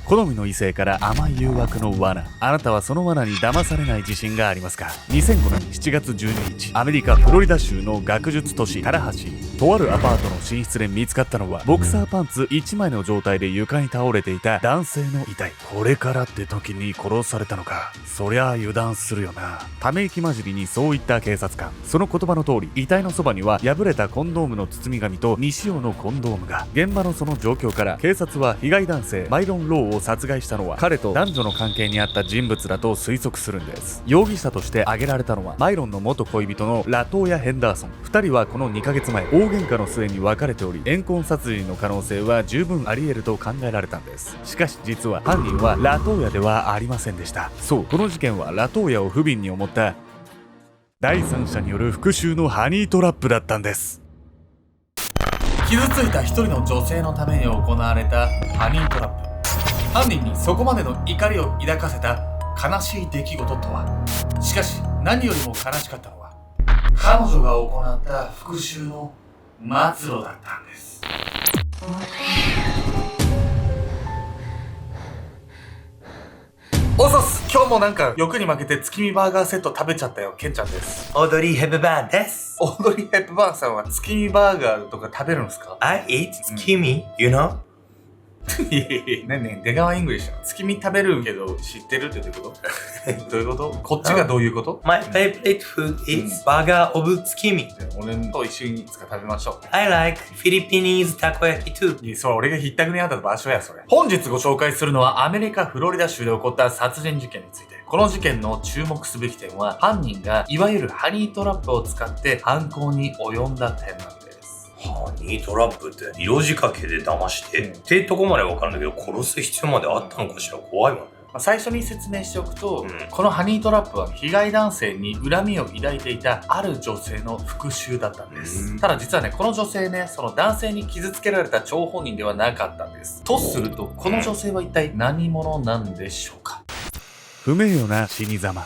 好みの異性から甘い誘惑の罠。あなたはその罠に騙されない自信がありますか？ 2005 年7月12日、アメリカフロリダ州の学術都市タラハシー。とあるアパートの寝室で見つかったのは、ボクサーパンツ1枚の状態で床に倒れていた男性の遺体。これからって時に殺されたのか。そりゃ油断するよな。ため息混じりにそう言った警察官。その言葉の通り、遺体のそばには破れたコンドームの包み紙と未使用のコンドームが。現場のその状況から、警察は被害男性マイロン・ローを殺害したのは彼と男女の関係にあった人物だと推測するんです。容疑者として挙げられたのはマイロンの元恋人のラトーヤ・ヘンダーソン。2人はこの2ヶ月前、大喧嘩の末に別れており、怨恨殺人の可能性は十分あり得ると考えられたんです。しかし実は犯人はラトーヤではありませんでした。そう、この事件はラトーヤを不憫に思った第三者による復讐のハニートラップだったんです。傷ついた一人の女性のために行われたハニートラップ。犯人にそこまでの怒りを抱かせた悲しい出来事とは。しかし何よりも悲しかったのは、彼女が行った復讐の末路だったんです。おそす、今日もなんか欲に負けて月見バーガーセット食べちゃったよ。ケンちゃんです。オードリー・ヘプバーンです。オードリー・ヘップバーンさんは月見バーガーとか食べるんですか？ I eat 月見、you know? いやいや、ねえねえ、出川イングリッシュ。月見食べるけど知ってるってどういうことどういうこと？こっちがどういうこと？ My favorite food is burger of 月見。俺と一緒にいつか食べましょう。I like Philippines たこ焼き too。いや、それ俺がひったくりにあった場所や、それ。本日ご紹介するのはアメリカ・フロリダ州で起こった殺人事件について。この事件の注目すべき点は、犯人がいわゆるハニートラップを使って犯行に及んだ点なんです。ハニートラップって色仕掛けで騙して、ってとこまでわかるんだけど、殺す必要まであったのかしら。怖いわね。最初に説明しておくと、うん、このハニートラップは被害男性に恨みを抱いていたある女性の復讐だったんです。ただ実はね、この女性ね、その男性に傷つけられた張本人ではなかったんです。とすると、この女性は一体何者なんでしょうか？不名誉な死に様。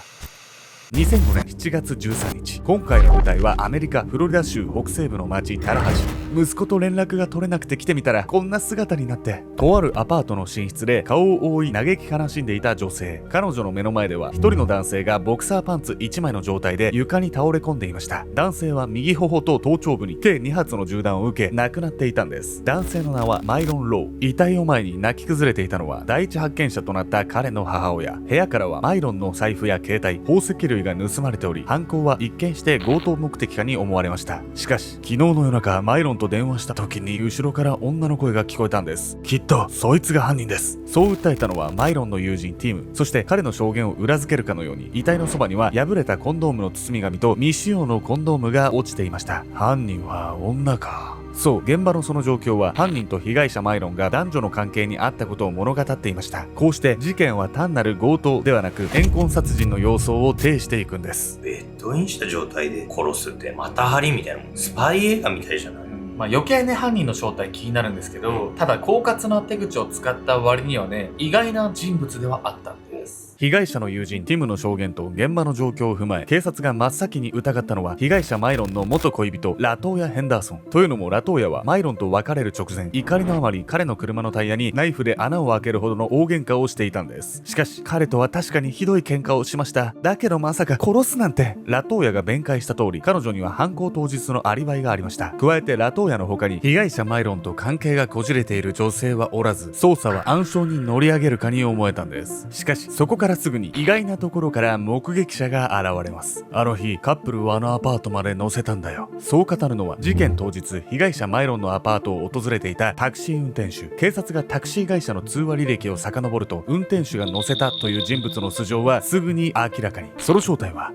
2005年7月13日、今回の舞台はアメリカ・フロリダ州北西部の町タラハシ。息子と連絡が取れなくて来てみたらこんな姿になって。とあるアパートの寝室で顔を覆い嘆き悲しんでいた女性。彼女の目の前では一人の男性がボクサーパンツ1枚の状態で床に倒れ込んでいました。男性は右頬と頭頂部に計2発の銃弾を受け亡くなっていたんです。男性の名はマイロン・ロー。遺体を前に泣き崩れていたのは第一発見者となった彼の母親。部屋からはマイロンの財布や携帯、宝石類が盗まれており、犯行は一見して強盗目的かに思われました。しかし昨日の夜中、マイロンと電話した時に後ろから女の声が聞こえたんです。きっとそいつが犯人です。そう訴えたのはマイロンの友人ティム。そして彼の証言を裏付けるかのように、遺体のそばには破れたコンドームの包み紙と未使用のコンドームが落ちていました。犯人は女か。そう、現場のその状況は犯人と被害者マイロンが男女の関係にあったことを物語っていました。こうして事件は単なる強盗ではなく怨恨殺人の様相を呈していくんです。ベッドインした状態で殺すってまた針みたいなもん。スパイ映画みたいじゃない？余計ね、犯人の正体気になるんですけど、ただ狡猾な手口を使った割にはね、意外な人物ではあったんです。被害者の友人ティムの証言と現場の状況を踏まえ、警察が真っ先に疑ったのは被害者マイロンの元恋人ラトーヤ・ヘンダーソン。というのもラトーヤはマイロンと別れる直前、怒りのあまり彼の車のタイヤにナイフで穴を開けるほどの大喧嘩をしていたんです。しかし彼とは確かにひどい喧嘩をしました。だけどまさか殺すなんて。ラトーヤが弁解した通り、彼女には犯行当日のアリバイがありました。加えてラトーヤの他に被害者マイロンと関係がこじれている女性はおらず、捜査は暗礁に乗り上げるかに思えたんです。しかしそこからすぐに意外なところから目撃者が現れます。あの日カップルをあのアパートまで乗せたんだよ。そう語るのは事件当日、被害者マイロンのアパートを訪れていたタクシー運転手。警察がタクシー会社の通話履歴を遡ると、運転手が乗せたという人物の素性はすぐに明らかに。その正体は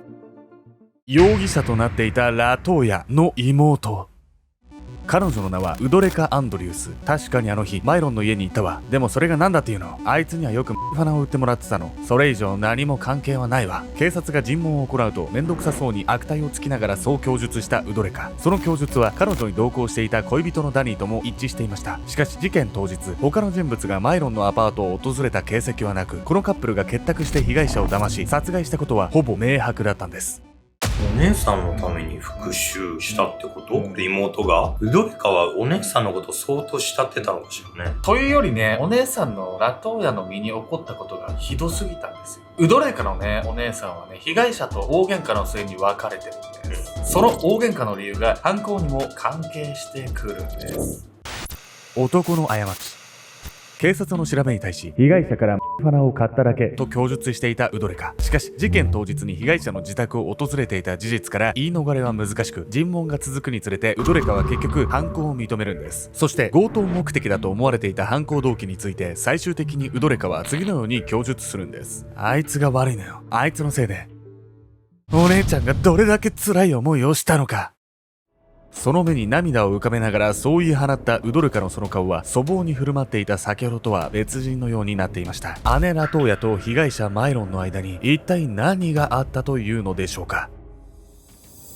容疑者となっていたラトーヤの妹。彼女の名はウドレカ・アンドリュース。確かにあの日マイロンの家に行ったわ。でもそれが何だっていうの？あいつにはよくファナを売ってもらってたの。それ以上何も関係はないわ。警察が尋問を行うと、面倒くさそうに悪態をつきながらそう供述したウドレカ。その供述は彼女に同行していた恋人のダニーとも一致していました。しかし事件当日、他の人物がマイロンのアパートを訪れた形跡はなく、このカップルが結託して被害者を騙し殺害したことはほぼ明白だったんです。お姉さんのために復讐したってこと、妹がウドレカはお姉さんのことを相当慕ってたのかしらね。というよりね、お姉さんのラトーヤの身に起こったことがひどすぎたんですよ。ウドレカのね、お姉さんはね、被害者と大喧嘩の末に別れてるんです。その大喧嘩の理由が犯行にも関係してくるんです。男の過ち。警察の調べに対し、被害者からファナを買っただけと供述していたウドレカ。しかし、事件当日に被害者の自宅を訪れていた事実から言い逃れは難しく、尋問が続くにつれてウドレカは結局犯行を認めるんです。そして強盗目的だと思われていた犯行動機について最終的にウドレカは次のように供述するんです。あいつが悪いのよ。あいつのせいでお姉ちゃんがどれだけ辛い思いをしたのか。その目に涙を浮かべながらそう言い放ったウドレカのその顔は、粗暴に振る舞っていた先ほどとは別人のようになっていました。姉ラトーヤと被害者マイロンの間に一体何があったというのでしょうか。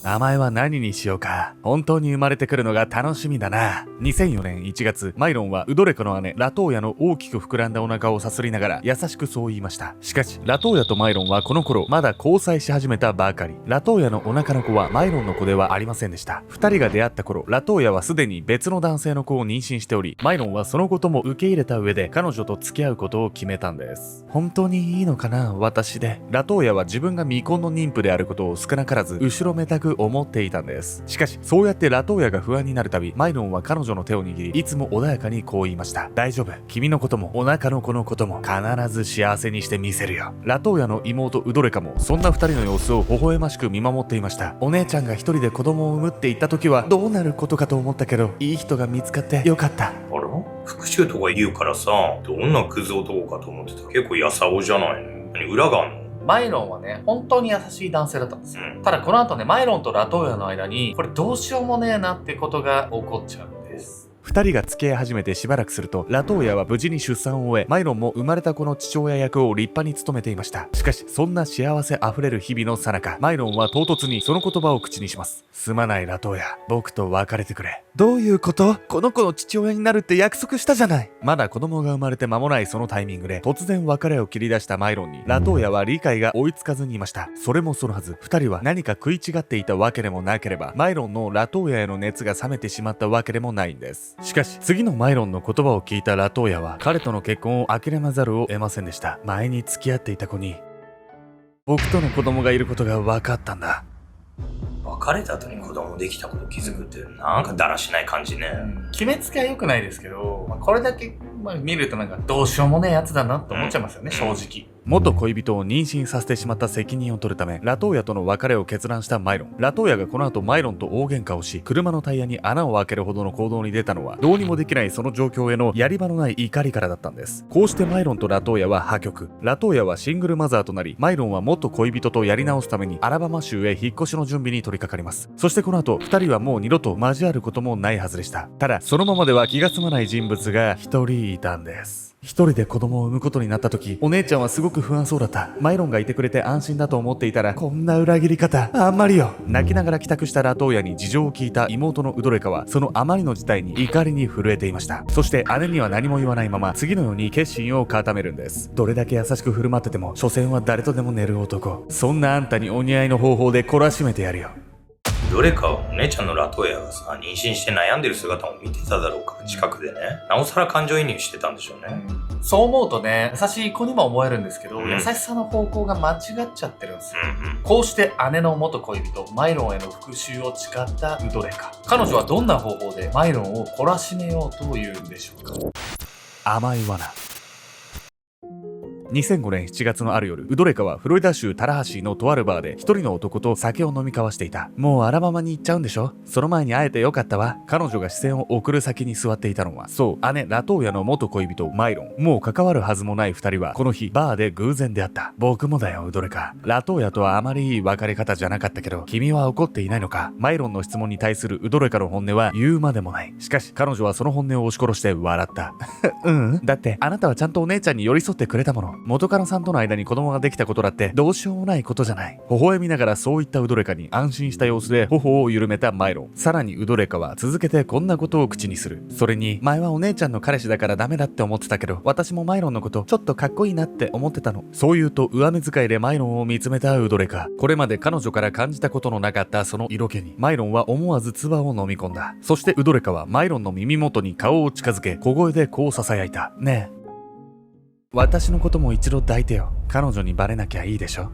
名前は何にしようか。本当に生まれてくるのが楽しみだな。2004年1月、マイロンはウドレカの姉ラトーヤの大きく膨らんだお腹をさすりながら優しくそう言いました。しかしラトーヤとマイロンはこの頃まだ交際し始めたばかり。ラトーヤのお腹の子はマイロンの子ではありませんでした。二人が出会った頃、ラトーヤはすでに別の男性の子を妊娠しており、マイロンはそのことも受け入れた上で彼女と付き合うことを決めたんです。本当にいいのかな、私で。ラトーヤは自分が未婚の妊婦であることを少なからず後ろめたく思っていたんです。しかしそうやってラトーヤが不安になるたび、マイロンは彼女の手を握り、いつも穏やかにこう言いました。大丈夫、君のこともお腹の子のことも必ず幸せにしてみせるよ。ラトーヤの妹ウドレカもそんな二人の様子を微笑ましく見守っていました。お姉ちゃんが一人で子供を産むって言った時はどうなることかと思ったけど、いい人が見つかってよかった。あら、復讐とか言うからさ、どんなクズ男かと思ってた。結構やさおじゃないの。何裏があんの。マイロンはね、本当に優しい男性だったんですよ。ただこの後ね、マイロンとラトーヤの間に、これどうしようもねえなってことが起こっちゃうんです。二人が付き合い始めてしばらくすると、ラトーヤは無事に出産を終え、マイロンも生まれた子の父親役を立派に務めていました。しかしそんな幸せあふれる日々の最中、マイロンは唐突にその言葉を口にします。すまないラトーヤ、僕と別れてくれ。どういうこと？この子の父親になるって約束したじゃない。まだ子供が生まれて間もないそのタイミングで突然別れを切り出したマイロンにラトーヤは理解が追いつかずにいました。それもそのはず、二人は何か食い違っていたわけでもなければ、マイロンのラトーヤへの熱が冷めてしまったわけでもないんです。しかし次のマイロンの言葉を聞いたラトーヤは彼との結婚を諦めざるを得ませんでした。前に付き合っていた子に僕との子供がいることが分かったんだ。別れた後に子供できたこと気づくってなんかだらしない感じね。決めつけは良くないですけど、これだけ、見るとなんかどうしようもねえやつだなって思っちゃいますよね、正直。元恋人を妊娠させてしまった責任を取るため、ラトーヤとの別れを決断したマイロン。ラトーヤがこの後マイロンと大喧嘩をし、車のタイヤに穴を開けるほどの行動に出たのは、どうにもできないその状況へのやり場のない怒りからだったんです。こうしてマイロンとラトーヤは破局。ラトーヤはシングルマザーとなり、マイロンは元恋人とやり直すためにアラバマ州へ引っ越しの準備に取り掛かります。そしてこの後、二人はもう二度と交わることもないはずでした。ただ、そのままでは気が済まない人物が一人いたんです。一人で子供を産むことになった時、お姉ちゃんはすごく不安そうだった。マイロンがいてくれて安心だと思っていたら、こんな裏切り方あんまりよ。泣きながら帰宅したラトーヤに事情を聞いた妹のウドレカは、そのあまりの事態に怒りに震えていました。そして姉には何も言わないまま次のように決心を固めるんです。どれだけ優しく振る舞ってても所詮は誰とでも寝る男。そんなあんたにお似合いの方法で懲らしめてやるよ。どれかお姉ちゃんのラトーヤがさ、妊娠して悩んでる姿も見てただろうから、近くでね。なおさら感情移入してたんでしょうね。そう思うとね、優しい子にも思えるんですけど、優しさの方向が間違っちゃってるんですよ。こうして姉の元恋人マイロンへの復讐を誓ったウドレカ。彼女はどんな方法でマイロンを懲らしめようというんでしょうか。甘い罠。2005年7月のある夜、ウドレカはフロリダ州タラハシーのとあるバーで一人の男と酒を飲み交わしていた。もうアラバマに行っちゃうんでしょ？その前に会えてよかったわ。彼女が視線を送る先に座っていたのは、そう姉ラトーヤの元恋人マイロン。もう関わるはずもない二人はこの日バーで偶然出会った。僕もだよウドレカ。ラトーヤとはあまりいい別れ方じゃなかったけど、君は怒っていないのか？マイロンの質問に対するウドレカの本音は言うまでもない。しかし彼女はその本音を押し殺して笑った。だってあなたはちゃんとお姉ちゃんに寄り添ってくれたもの。元カノさんとの間に子供ができたことだってどうしようもないことじゃない。微笑みながらそういったウドレカに安心した様子で頬を緩めたマイロン。さらにウドレカは続けてこんなことを口にする。それに、前はお姉ちゃんの彼氏だからダメだって思ってたけど、私もマイロンのことちょっとかっこいいなって思ってたの。そう言うと上目遣いでマイロンを見つめたウドレカ。これまで彼女から感じたことのなかったその色気に、マイロンは思わず唾を飲み込んだ。そしてウドレカはマイロンの耳元に顔を近づけ、小声でこう囁いた。ねえ、私のことも一度抱いてよ。彼女にバレなきゃいいでしょ。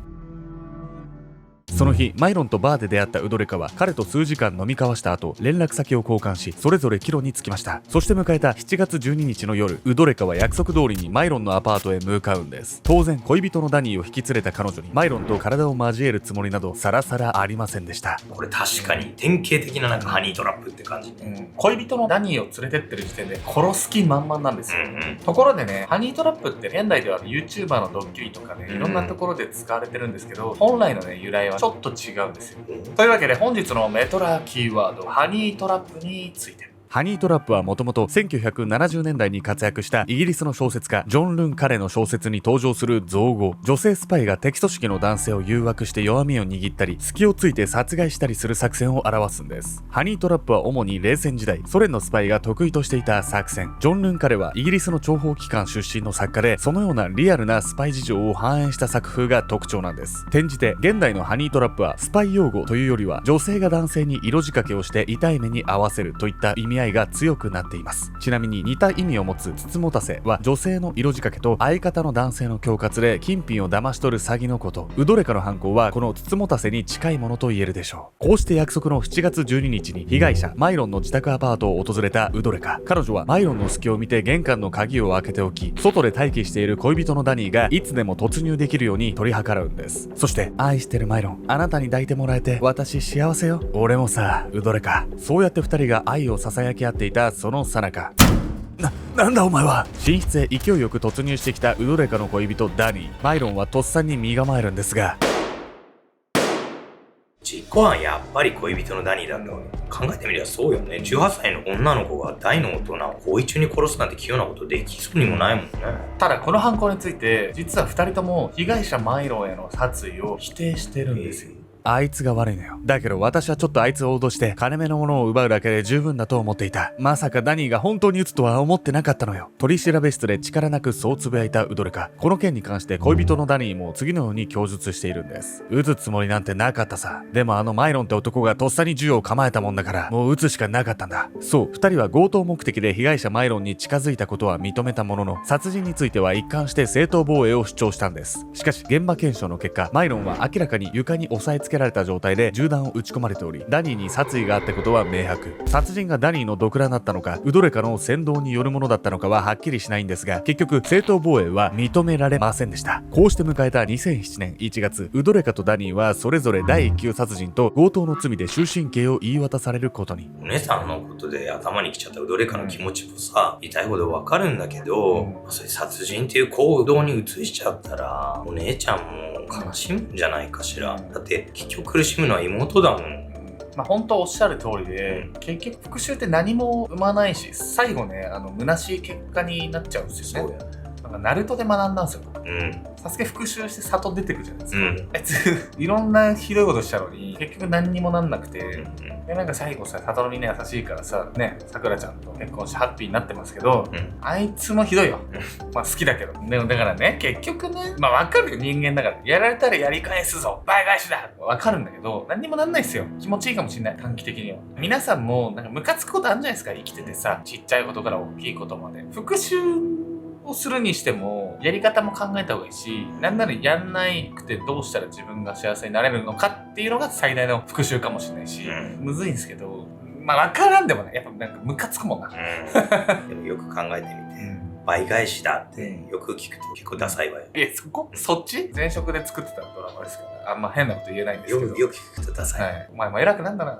その日、マイロンとバーで出会ったウドレカは彼と数時間飲み交わした後、連絡先を交換し、それぞれ帰路に着きました。そして迎えた7月12日の夜、ウドレカは約束通りにマイロンのアパートへ向かうんです。当然、恋人のダニーを引き連れた彼女にマイロンと体を交えるつもりなどさらさらありませんでした。これ確かに典型的ななんかハニートラップって感じね。恋人のダニーを連れてってる時点で殺す気満々なんですよ。うんところでね、ハニートラップって現代では YouTuber のドッキリとかね、いろんなところで使われてるんですけど、本来のね、由来はちょっと違うんですよ。というわけで本日のメトラキーワード、ハニートラップについて。ハニートラップはもともと1970年代に活躍したイギリスの小説家ジョン・ルン・カレの小説に登場する造語。女性スパイが敵組織の男性を誘惑して弱みを握ったり、隙をついて殺害したりする作戦を表すんです。ハニートラップは主に冷戦時代、ソ連のスパイが得意としていた作戦。ジョン・ルン・カレはイギリスの諜報機関出身の作家で、そのようなリアルなスパイ事情を反映した作風が特徴なんです。転じて現代のハニートラップはスパイ用語というよりは、女性が男性に色仕掛けをして痛い目に遭わせるといった意味合いが強くなっています。ちなみに似た意味を持つつつもたせは女性の色仕掛けと相方の男性の恐喝で金品を騙し取る詐欺のこと。ウドレカの犯行はこのつつもたせに近いものと言えるでしょう。こうして約束の7月12日に被害者マイロンの自宅アパートを訪れたウドレカ。彼女はマイロンの隙を見て玄関の鍵を開けておき、外で待機している恋人のダニーがいつでも突入できるように取り計らうんです。そして、愛してるマイロン、あなたに抱いてもらえて私幸せよ。俺もさ、ウドレカ。そうやって二人が愛を囁き合っていたその最中、なんだお前は。寝室へ勢いよく突入してきたウドレカの恋人ダニー。マイロンはとっさに身構えるんですが、実行犯やっぱり恋人のダニーだったわけ。考えてみりゃそうよね。18歳の女の子が大の大人を行為中に殺すなんて器用なことできそうにもないもんね。ただこの犯行について実は2人とも被害者マイロンへの殺意を否定してるんですよ。あいつが悪いのよ。だけど私はちょっとあいつを脅して金目のものを奪うだけで十分だと思っていた。まさかダニーが本当に撃つとは思ってなかったのよ。取り調べ室で力なくそうつぶやいたウドレカ。この件に関して恋人のダニーも次のように供述しているんです。撃つつもりなんてなかったさ。でもあのマイロンって男がとっさに銃を構えたもんだからもう撃つしかなかったんだ。そう、二人は強盗目的で被害者マイロンに近づいたことは認めたものの、殺人については一貫して正当防衛を主張したんです。しかし現場検証の結果、マイロンは明らかに床に押さえつけられた状態で銃弾を撃ち込まれており、ダニーに殺意があったことは明白。殺人がダニーの独断だったのか、ウドレカの扇動によるものだったのかははっきりしないんですが、結局正当防衛は認められませんでした。こうして迎えた2007年1月、ウドレカとダニーはそれぞれ第1級殺人と強盗の罪で終身刑を言い渡されることに。お姉さんのことで頭にきちゃったウドレカの気持ちもさ、痛いほどわかるんだけど、それ殺人っていう行動に移しちゃったら、お姉ちゃんも悲しむんじゃないかしら。だって結局苦しむのは妹だもん。本当おっしゃる通りで、結局復讐って何も生まないし、最後ね、虚しい結果になっちゃうんですよね。そうやね。なんかナルトで学んだんですよ。サスケ復讐して里出てくじゃないですか。あいついろんなひどいことしたのに結局何にもなんなくて、でなんか最後さ、里のみんな優しいからさね、さくらちゃんと結婚してハッピーになってますけど、あいつもひどいよ。まあ好きだけど、でもだからね、結局ね、まあ分かるよ、人間だから。やられたらやり返すぞ、倍返しだ、分かるんだけど、何にもなんないですよ。気持ちいいかもしれない、短期的には。皆さんもなんかムカつくことあるんじゃないですか、生きててさ、ちっちゃいことから大きいことまで。復讐をするにしてもやり方も考えた方がいいし、なんならやんなくてどうしたら自分が幸せになれるのかっていうのが最大の復讐かもしれないし、むずいんですけど、まあ分からんでもね、やっぱなんかムカつくもんな。でもよく考えてみて、倍返しだってよく聞くと結構ダサいわよ。そっち前職で作ってたドラマですけど、あんま変なこと言えないんですけど。よく聞くとダサい。お前も偉くなんだな。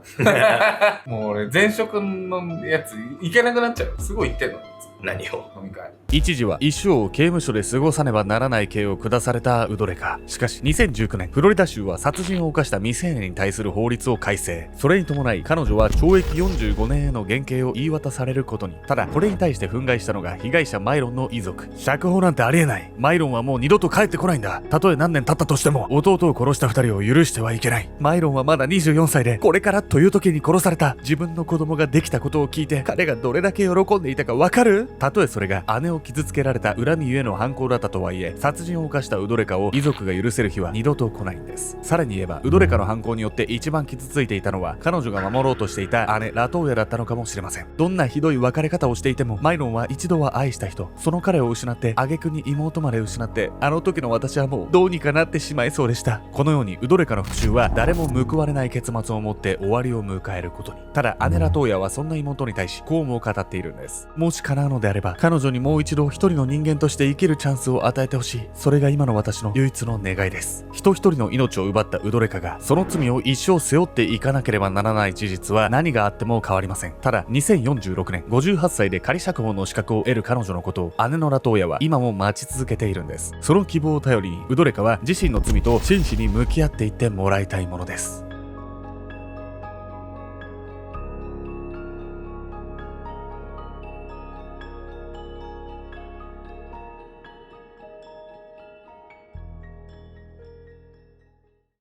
もう俺前職のやついけなくなっちゃう。すごい言ってんの。何を。飲み会。一時は一生を刑務所で過ごさねばならない刑を下されたウドレカ。しかし2019年、フロリダ州は殺人を犯した未成年に対する法律を改正。それに伴い彼女は懲役45年への減刑を言い渡されることに。ただこれに対して憤慨したのが被害者マイロンの遺族。釈放なんてありえない。マイロンはもう二度と帰ってこないんだ。たとえ何年経ったとしても弟を殺した二人を許してはいけない。マイロンはまだ24歳でこれからという時に殺された。自分の子供ができたことを聞いて彼がどれだけ喜んでいたかわかる？たとえそれが姉を傷つけられた恨みゆえの犯行だったとはいえ、殺人を犯したウドレカを遺族が許せる日は二度と来ないんです。さらに言えばウドレカの犯行によって一番傷ついていたのは彼女が守ろうとしていた姉ラトーヤだったのかもしれません。どんなひどい別れ方をしていてもマイロンは一度は愛した人、その彼を失って挙句に妹まで失って、あの時の私はもうどうにかなってしまいそうでした。このようにウドレカの復讐は誰も報われない結末をもって終わりを迎えることに。ただ姉ラトーヤはそんな妹に対しこうも語っているんです。もし叶うのであれば彼女にもう一度一人の人間として生きるチャンスを与えてほしい。それが今の私の唯一の願いです。人一人の命を奪ったウドレカがその罪を一生背負っていかなければならない事実は何があっても変わりません。ただ2046年58歳で仮釈放の資格を得る彼女のことを姉のラトーヤは今も待ち続けているんです。その希望を頼りにウドレカは自身の罪と真摯に向き合っていってもらいたいものです。